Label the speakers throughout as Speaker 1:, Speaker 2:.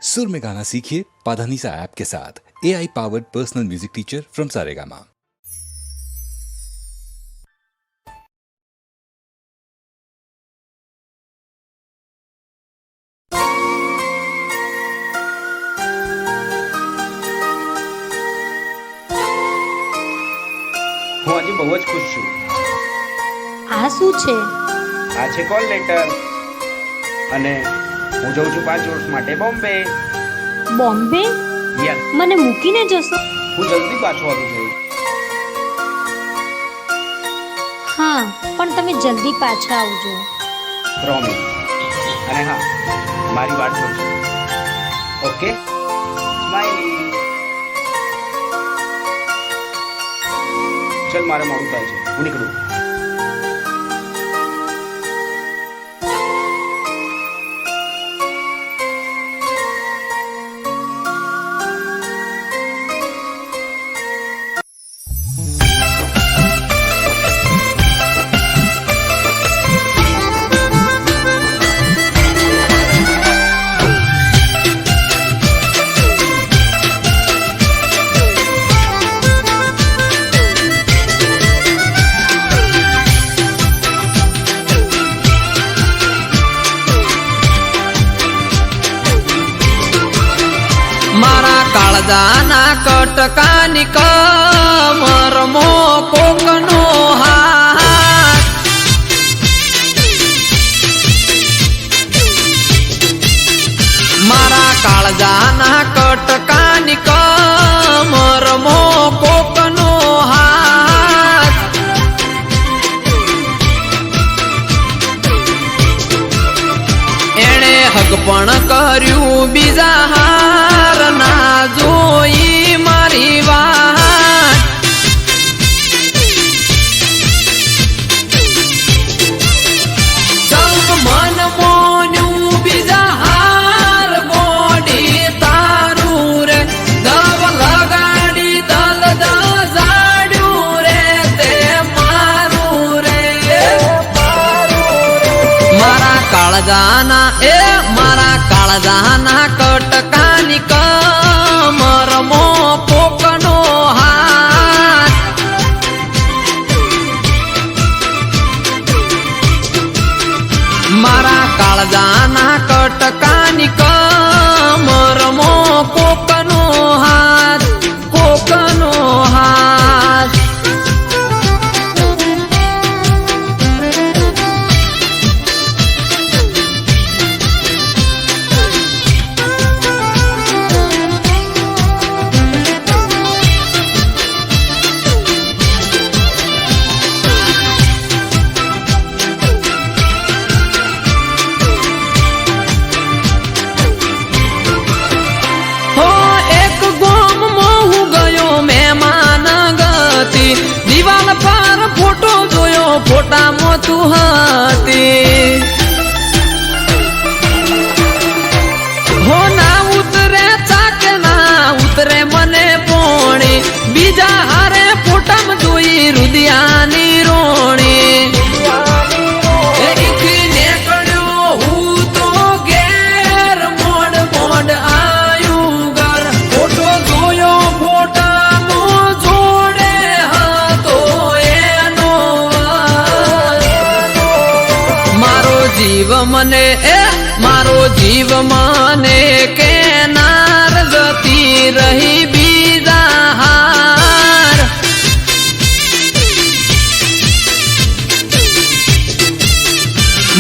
Speaker 1: सुर में गाना सीखिए पाधानीसा ऐप के साथ। AI powered personal music teacher from Saregama.
Speaker 2: હું આજે બહુ જ ખુશ છું।
Speaker 3: આ શું છે?
Speaker 2: આ છે કોલ લેટર અને હું જઉં છું 5 વર્ષ માટે બોમ્બે।
Speaker 3: બોમ્બે?
Speaker 2: યસ,
Speaker 3: મને મૂકીને જશો?
Speaker 2: હું જલ્દી પાછો આવી જઈશ।
Speaker 3: હા, પણ તમે જલ્દી પાછા આવજો।
Speaker 2: પ્રોમિસ। અને હા, મારી વાત જોજો। Okay, smiley. ચલ, મારે મોડું થાય છે, હું નીકળું।
Speaker 4: मारा काळजाना कटकानी कमर मो कोकनो हात मारा काळजाना कटकानी कमर मो कोकनो हात एणे हगपण कर्यु बीजा हार ना जोई मारी वाट सब मन मोन्यू बीजा हार बोडी तारू रे दव लगाडी दल जाड्यू रे ते मारू रे मारा काळजाना मारा काळजाना कटकानी कमर मो कोकनो हात मारा काळजाना कटकानी कमर मो कोकनो हात कोकनो हात दिवाल पर फोटो जोयो फोटा मो तू हाती हो ना उतरे चाके ना उतरे मने पोणी बीजा हारे फोटा में जोई रुदियानी रोणी जीव मने मारो जीव मने के नार गति रही बीजा हार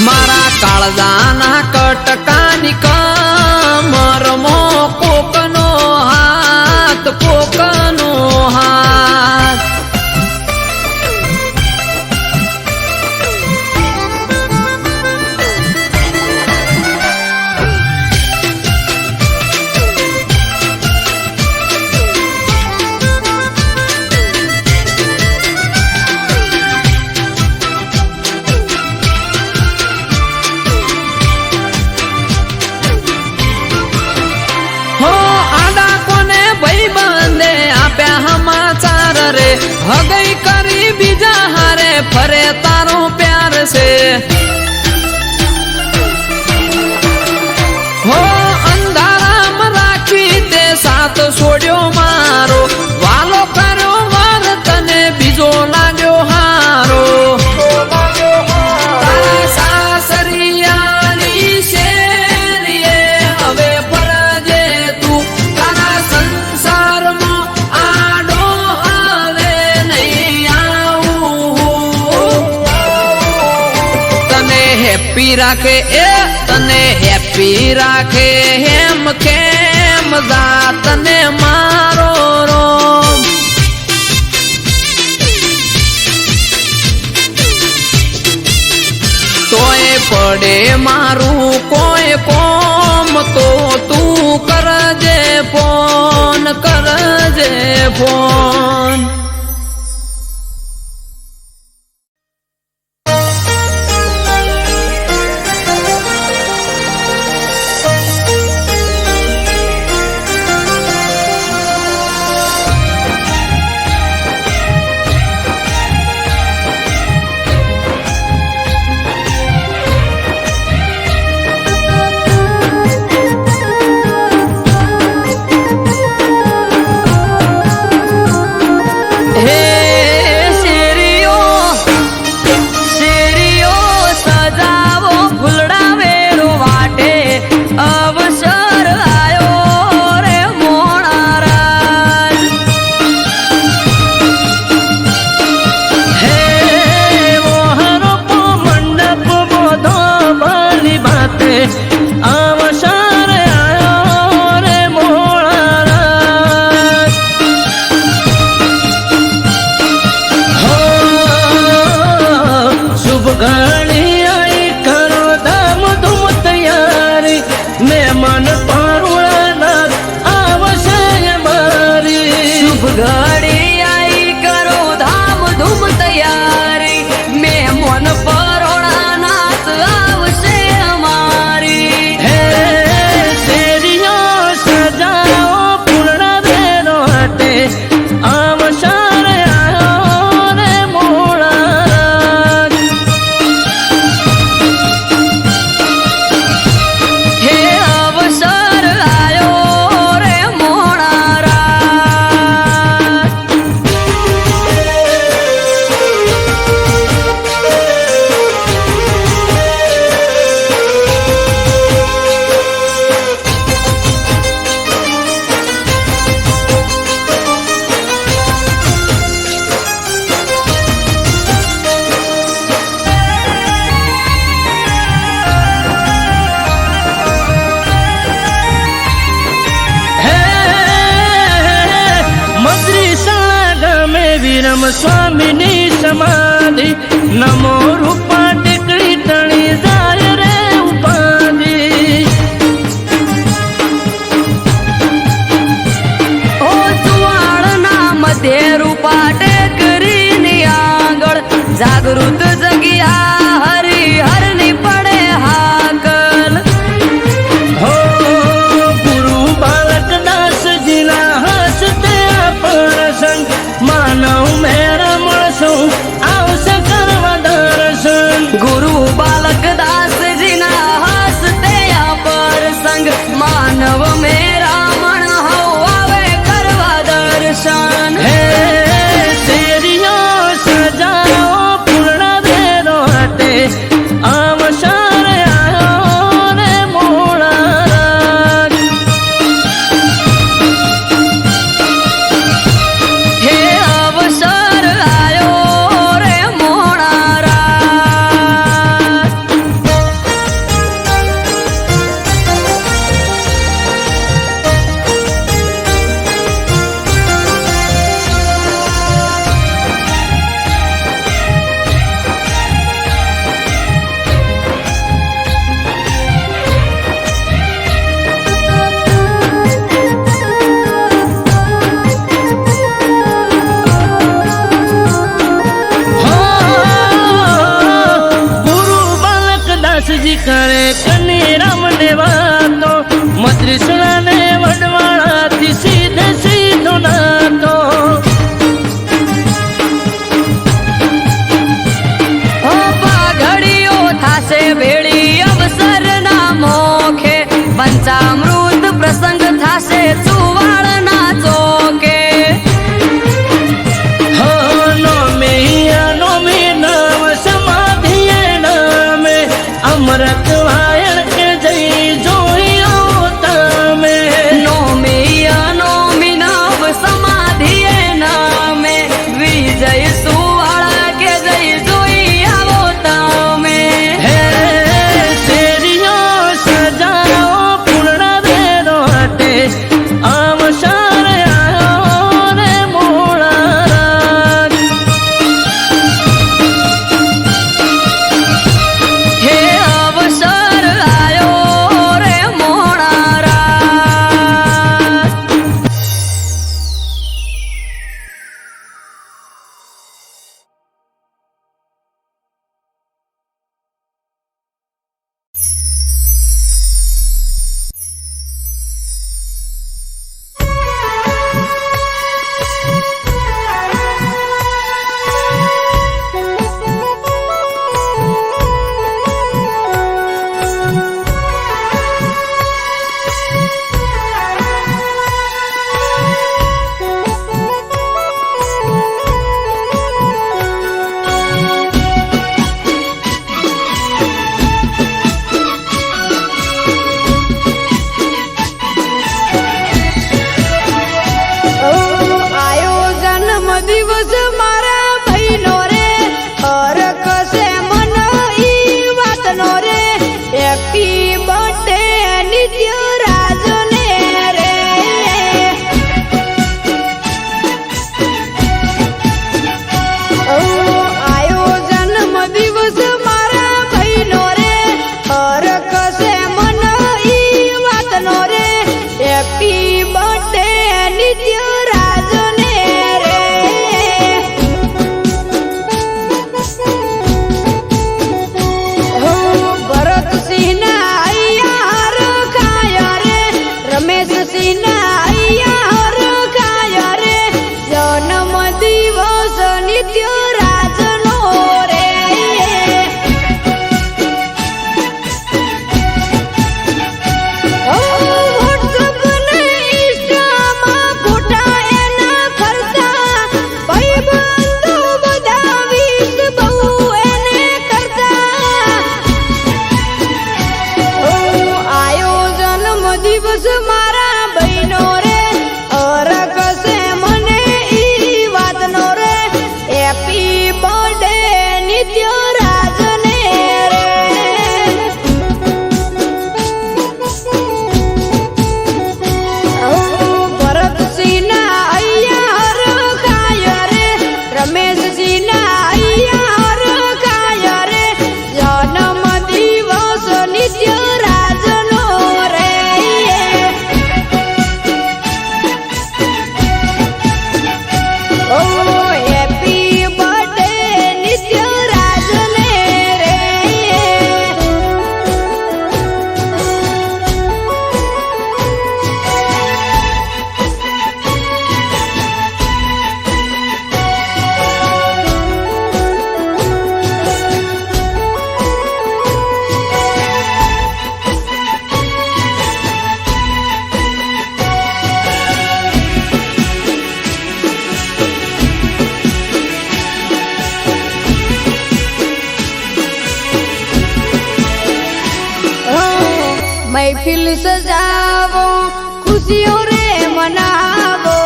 Speaker 4: मारा काळजाना कटकानी कमर मो कोकनो हात कोकनो हात हगई करी बीजा हारे फरे तारो प्यार से हो अंधारा રાખે એ તને હેપી રાખે હેમ કેમ જા તને મારો રોમ તોય પડે મારું કોઈ કોમ તો તું કરજે ફોન
Speaker 5: સ્વામીની સમાધિ નમો રૂપા ટેકડી તણી જાય રે ઉપાધિ
Speaker 4: ઓ સુવાળના મધ્ય રૂપા ટેકરીની આંગળ જાગૃત જગ્યા હરિહરની પડે હાકલ
Speaker 5: હો ગુરુ બાલક દાસજીના હસ્તે પ્રસંગ માનવ મેરા મળશું આવશે કરવા દર્શન
Speaker 4: ગુરુ બાલક દાસજીના હસ્તે આ પ્રસંગ માનવ મેરા મણ હવ આવે કરવા દર્શન
Speaker 5: હે શેરીઓ સજાઓ પૂર્ણ ભેરો હટે અવસર આયો રે મોળા
Speaker 4: હે અવસર આયો રે મોણા
Speaker 5: ગુરુ બાલક દાસજી કરે કની રામને વાતો મદ્રિસણાને વડવાળાથી સીધે સીધો નાતો
Speaker 4: ઓ પાઘડીઓ થાશે ભેળી અવસરના મોખે પંચામૃત પ્રસંગ થાશે સુવાળના ચોકે
Speaker 5: અમૃત વાયણ કે જઈ જોયો તમે
Speaker 4: નો
Speaker 6: સજાવો, ખુશીઓ રે મનાવો,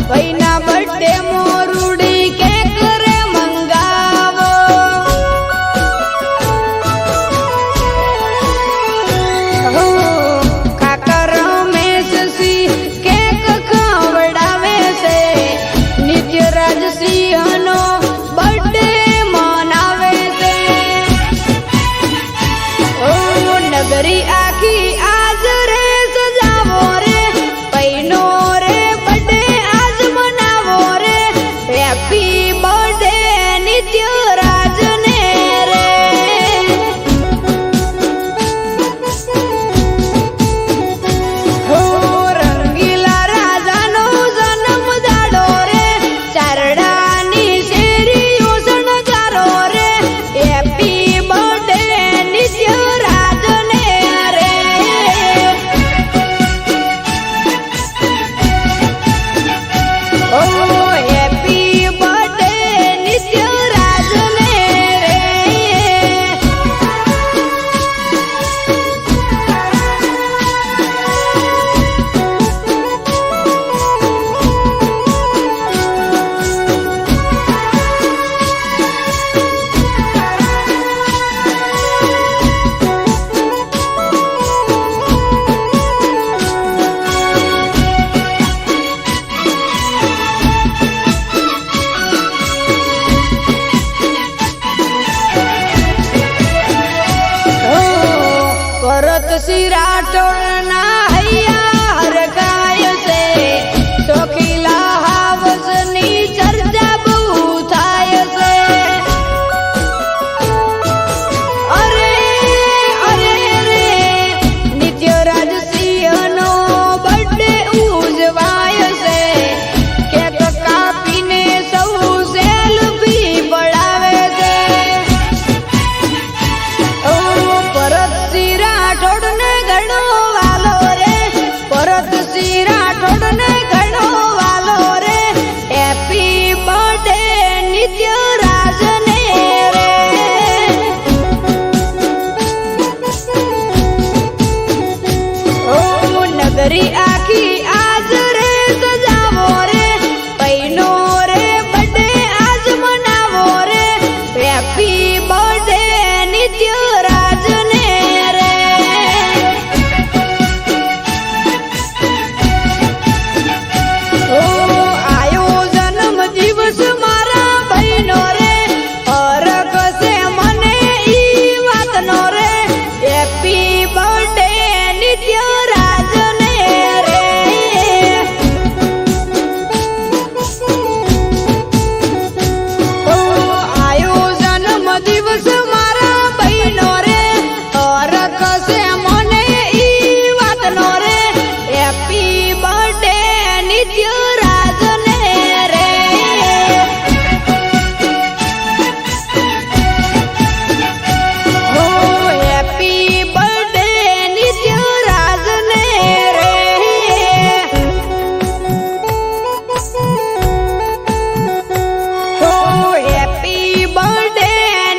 Speaker 6: ભાઈના બર્થડે મોરુડી કેક રે મંગાવો. હો કાકા રમેશ સિંહ કેક ખવડાવે છે, નિત્યરાજ સિંહનો બર્થડે મનાવે છે. ઓ નગરી આખી આજ રે સજાવો રે, પૈનો રે બર્થડે આજ મનાવો રે, હેપી બર્થડે નિત્યરાજને રે. હો રંગીલા રાજાનો જન્મ દાડો રે, ચારડાની શેરીઓ શણગારો રે, હેપી બર્થડે નિત્યરાજને રે. ઓ હેપી બર્થડે નિત્યરાજને રે. ભરત સિંહ રાઠોડના હૈયા હરખાય છે, શોખીલા હાવસની ચર્ચા બહુ થાય છે. અરે અરે રે નિત્યરાજ સિંહનો બર્થડે ઉજવાય છે, કેક કાપીને સૌ સેલ્ફી પડાવે છે. ઓ ભરતસિંહ રાઠોડને ઘણો વાલો રે, ભરતસિંહ રાઠોડને ઘણો વાલો રે, હેપી બર્થડે નિત્યરાજને રે. ઓ નગરી આખી આજ રે સજાવો રે, પૈનો રે બર્થડે આજ મનાવો રે, હેપી બર્થડે નિત્યરાજને રે. ઓ આયો જન્મ દિવસ મારા ભાઈનો રે, હરખ છે મને ઈ વાતનો રે, હેપી બર્થડે નિત્યરાજને રે. ઓ આયો જન્મ દિવસ મારા ભાઈનો રે, હરખ છે મને ઈ વાતનો રે, હેપી બર્થડે નિત્યરાજને રે. ઓ હેપી બર્થડે નિત્યરાજને રે. ઓ હેપી બર્થડે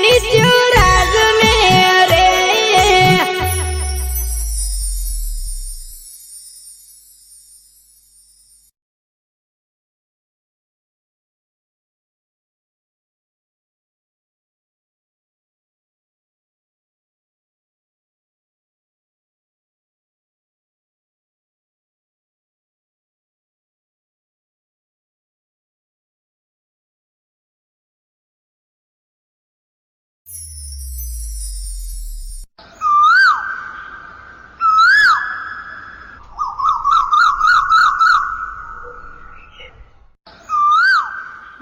Speaker 6: નિત્યરાજને રે.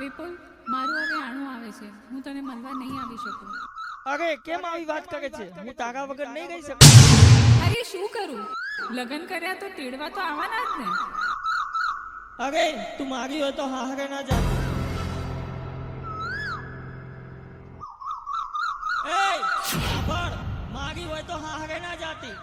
Speaker 7: વિપુલ, મારું હવે આણું આવે છે, હું તને મળવા નહીં આવી શકું.
Speaker 5: અરે કેમ આવી વાત કરે છે? હું તારા વગર નહીં ગઈ શકું.
Speaker 7: અરે શું કરું, લગ્ન કર્યા તો તેડવા તો આવવાના જ ને.
Speaker 5: અરે તું મારી હોય તો હારે ના જા. એ સાંભળ, મારી હોય તો હારે ના જાતી.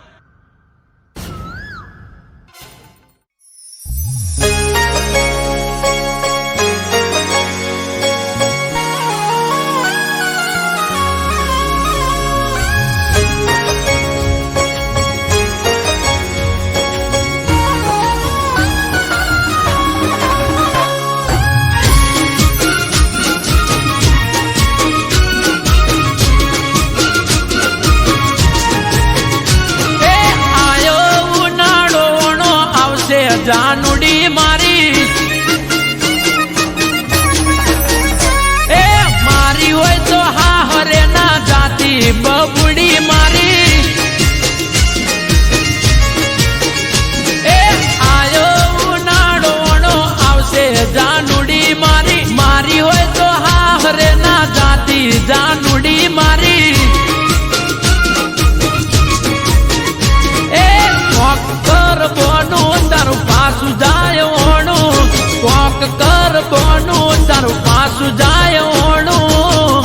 Speaker 4: તારું પાછું જાય ઓણું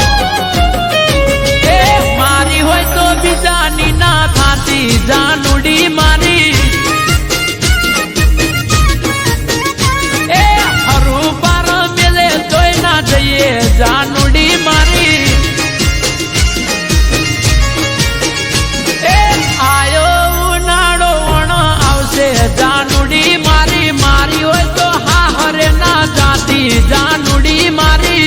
Speaker 4: એ મારી હોય તો બીજાની ના થાતી જાનુડી મારી એ હરું પાર મેલે તોય ના જઈએ જાનુડી મારી એ આયો ઉનાળો વણો આવશે જાનુડી મારી મારી હોય તો હા હરે ના જાતી જાનુડી મારી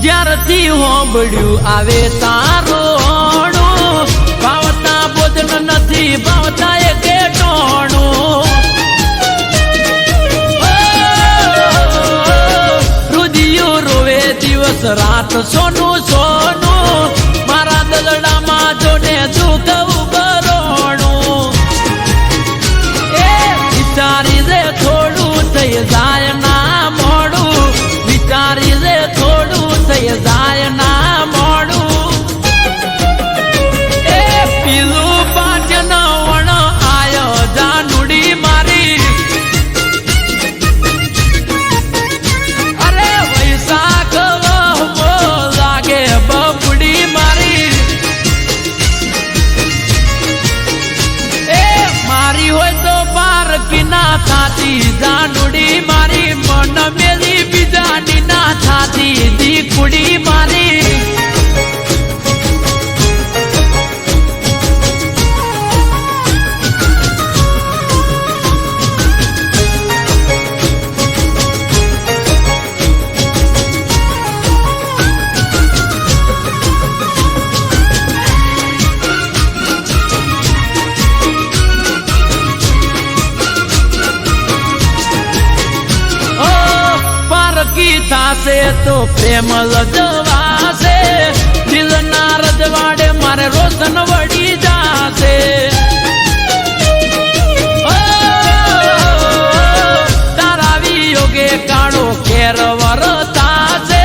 Speaker 4: જ્યારથી હોંભળ્યું આવે તારોણું ભાવતા ભોજન નથી ભાવતા એ કેટોણું રુદિયું રોવે દિવસ રાત સોનું સોનું મારા દલડામાં જોને દુઃખ ઉભરોણું એ વિચારી રે થોડું થઈ જાય ના મોડું વિચારી રે થોડું થઈ જાય ના મોડું એ પીલું પાટણ વણ આયો જાનુડી મારી અરે વૈશાખ વહમો લાગે બબડી મારી એ મારી હોય તો બાર કિના થાતી જાનુડી મારી મન મેલી બીજાની ના થાતી દીકુડી મારી થાશે તો પ્રેમ લજવાશે દિલના રજવાડે મારે રોશન વળી જાશે તારા વિયોગે કાળો કેર વરતાશે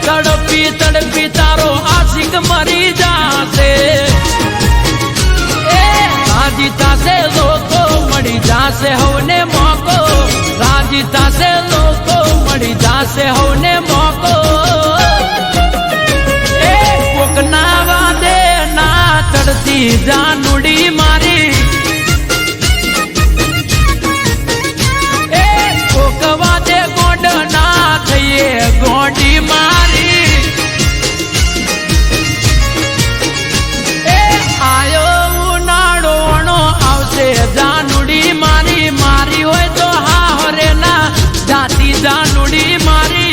Speaker 4: તડપી તડપી તારો આશિક મરી જાશે એ રાજી થાશે લોકો મળી જાશે હવને મોકો રાજી થાશે લોકો મળી જાશે હવને મોકો એ કોકના વાદે ના ચડતી જાનુડી મારી એ કોક વાદે ગોંડ ના થઈએ ગોંડી મારી એ આયો ઉનાળો વણો આવશે જાનુડી મારી મારી હોય તો હા હરે ના જાતી જાનુડી મારી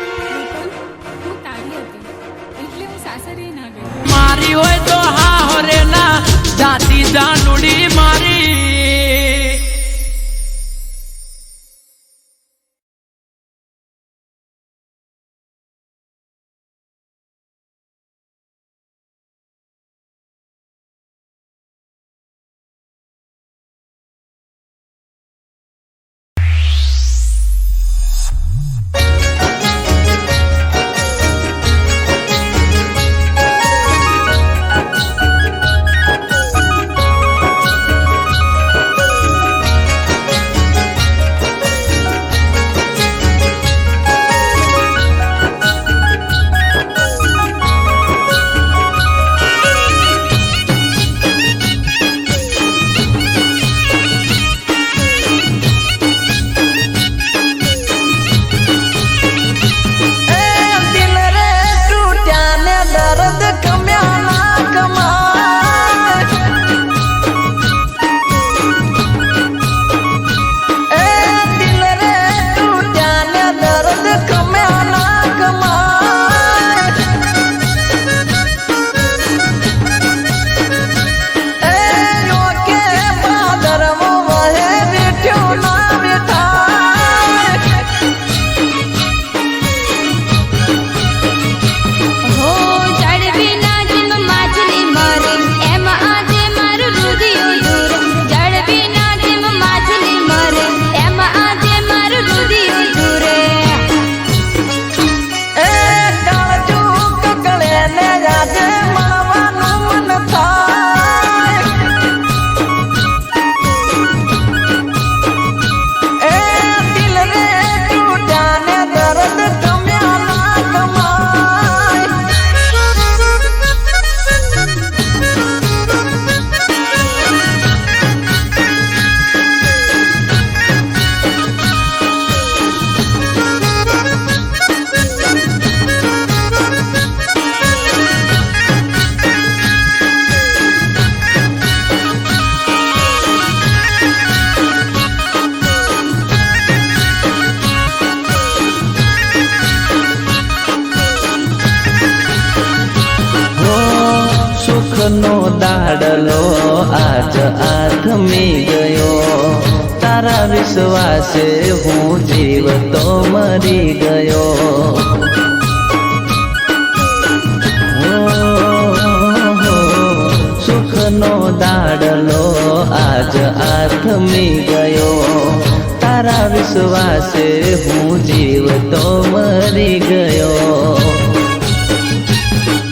Speaker 7: હું તારી હતી એટલે હું સાસરે ના ગઈ
Speaker 4: મારી હોય તો હા હરે ના જાતી જાનુડી મારી
Speaker 8: સુખનો દાડલો આજ આથમી ગયો, તારા વિશ્વાસે હું જીવતો મરી ગયો. સુખનો દાડલો આજ આથમી ગયો, તારા વિશ્વાસે હું જીવતો મરી ગયો.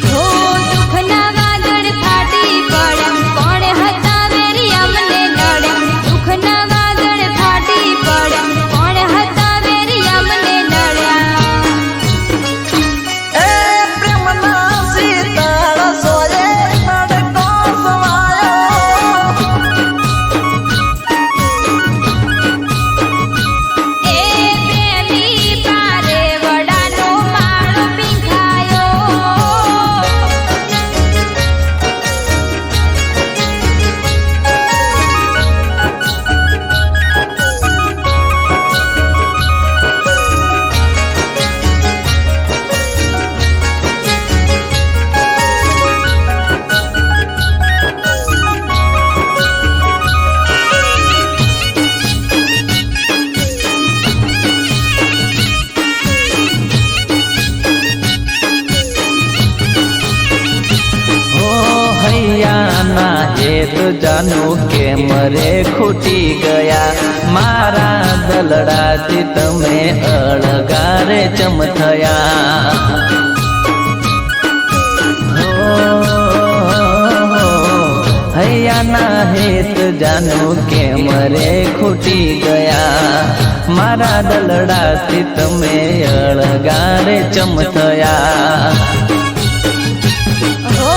Speaker 6: હો દુઃખના વાદળ ફાટી પડ્યા, કોણ હતા વેરી અમને નડ્યા. દુઃખના વાદળ ફાટી પડ્યા, કોણ હતા વેરી અમને નડ્યા.
Speaker 8: એ પ્રેમના શીતળ સોયે તડકો સવાયો,
Speaker 6: એ પ્રેમી પારે વડાનો માળો પીંખાયો.
Speaker 8: હો હૈયાના હેત જાનું કે મરે ખૂટી ગયા, મારા દલડાથી તમે અળગારે ચમથયા. હૈયાના હેત જાનું કે મરે ખૂટી ગયા, મારા દલડાથી તમે અળગારે ચમથયા.
Speaker 6: હો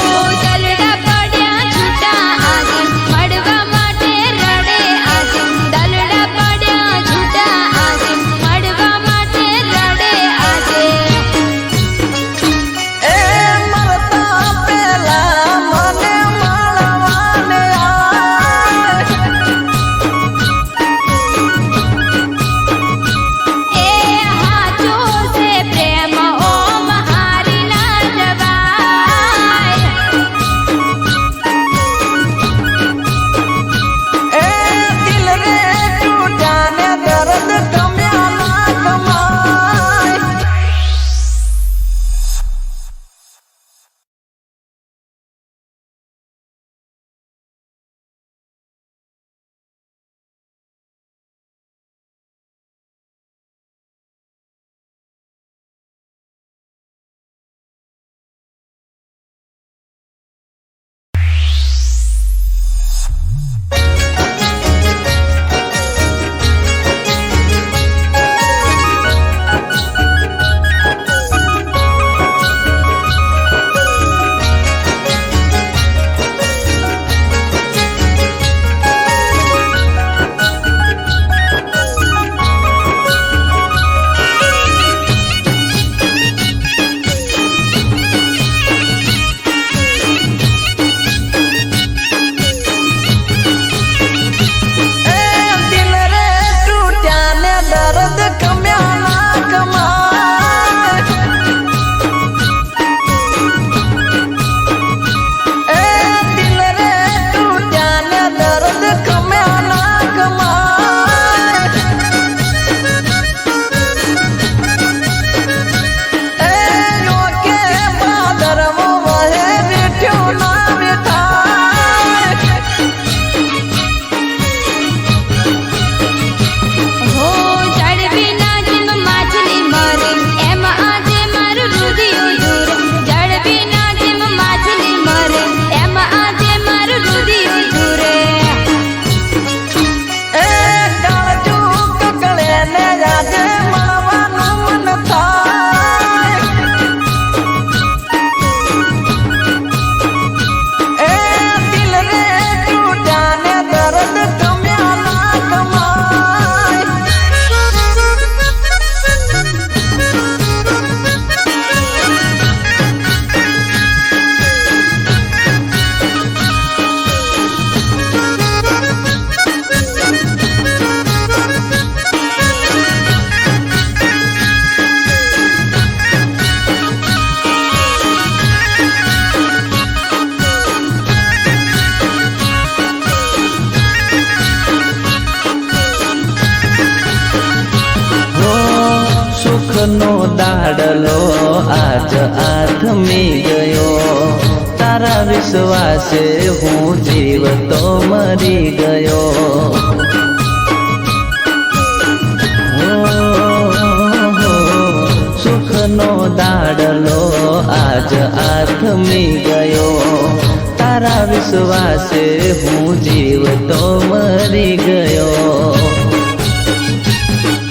Speaker 6: દલડા પડ્યા છૂટા આજે, મળવા માટે રડે આજે. દલડા પડ્યા છૂટા આજે, મળવા માટે રડે આજે.
Speaker 8: એ મરતા પેલા મને મળવાને આય,
Speaker 6: એ હાચો છે પ્રેમ ઓમ હારી ના
Speaker 8: દાડલો આજ આથમી ગયો, તારા વિશ્વાસે હું જીવતો મરી ગયો. સુખનો દાડલો આજ આથમી ગયો, તારા વિશ્વાસે હું જીવતો મરી ગયો.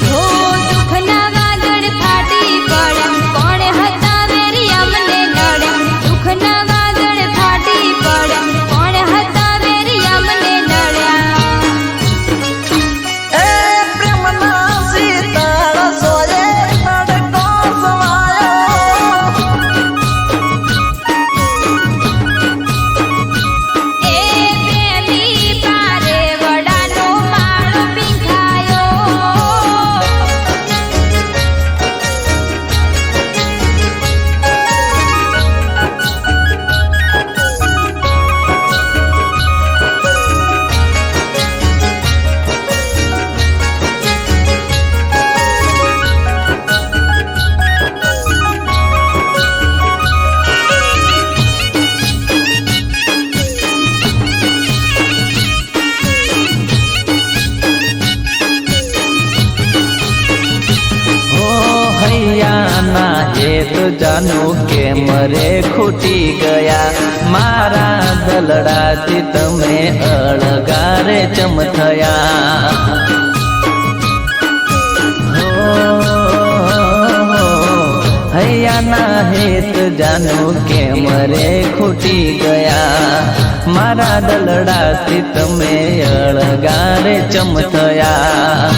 Speaker 6: હો દુઃખના વાદળ ફાટી પડ્યા, કોણ હતા વેરી અમને નડ્યા. દુઃખના વાદળ ફાટી પડ્યા, કોણ હતા વેરી અમને નડ્યા.
Speaker 8: એ પ્રેમના શીતળ સોયે તડકો સમાયો,
Speaker 6: એ પ્રેમી પારે વડાનો માળો પીંખાયો.
Speaker 8: હો હૈયાના એક જાનું કે મરે ખૂટી ગયા, મારા દલડાથી તમે અળગારે ચમ થયા. હૈયાના હેત જાનું કે મરે ખૂટી ગયા, મારા દલડાથી તમે અળગારે ચમ થયા.